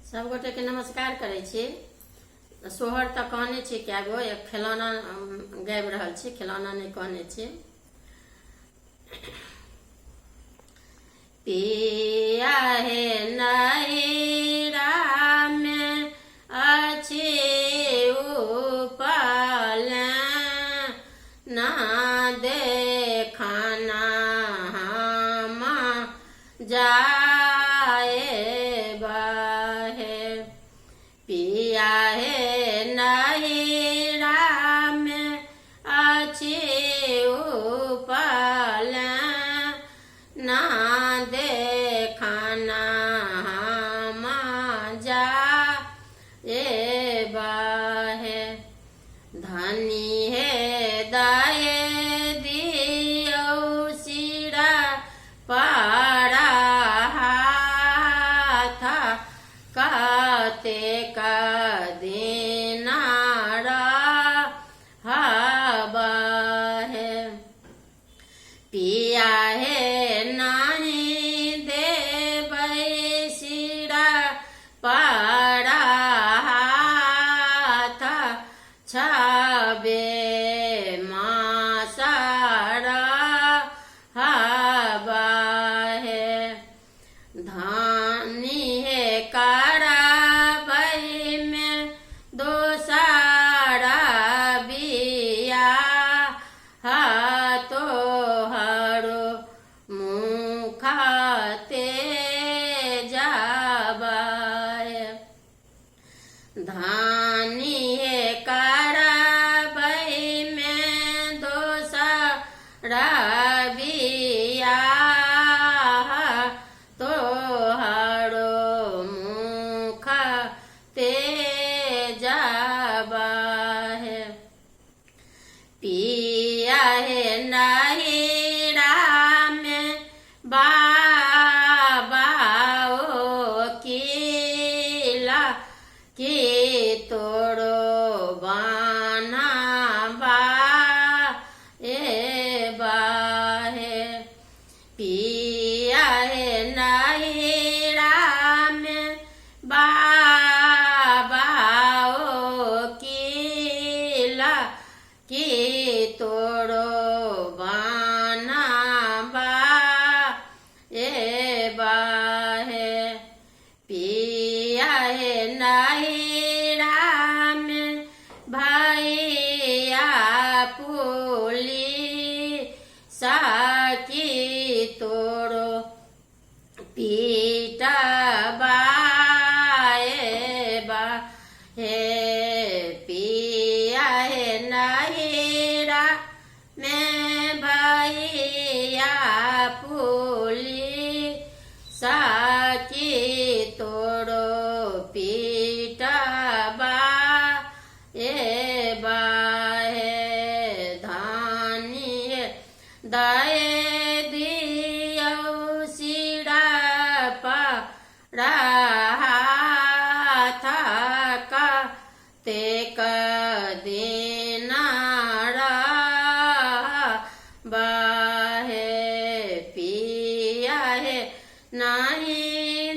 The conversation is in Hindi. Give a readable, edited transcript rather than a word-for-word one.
सब गोटे के नमस्कार करे छी। सोहर तक कहने छी क्या गो एक खिलौना गाबि रहल छी, खिलौना नहीं कहने छी। पिया हे नैरा में अच्छे उपल ना देखना हम जाए बहे। पिया हे नैरा में अच्छे उपल ना देखना हम जाए बहे। धनी है दाए दियो सिरा पड़ा हाथ काते का देना बहे। पिया है नहीं देबै सिरा पड़ा हाथ छबे मासारा बहे। धानी है कराबै में दोसारा बिया तो हरो मुखाते जाबाए। धानी है कराबै में दोसारा बिया तो हरो मुखाते जाबाए। पिया है नैरा में बाबा किला की तोड़ो बाना बा बाहे। पिया है नैरा में बाबा किला की तोड़ो बाना बा बाहे। पिया है नैरा में भैया पुली साकी तोड़ो पीटा बाए बाहे। पिया है नैरा में भैया पुली साकी तोड़ो पीटा बाए बाहे। धानी दाए दियो सिरा पड़ा हाथ का ते देना बहे। पिया है नहीं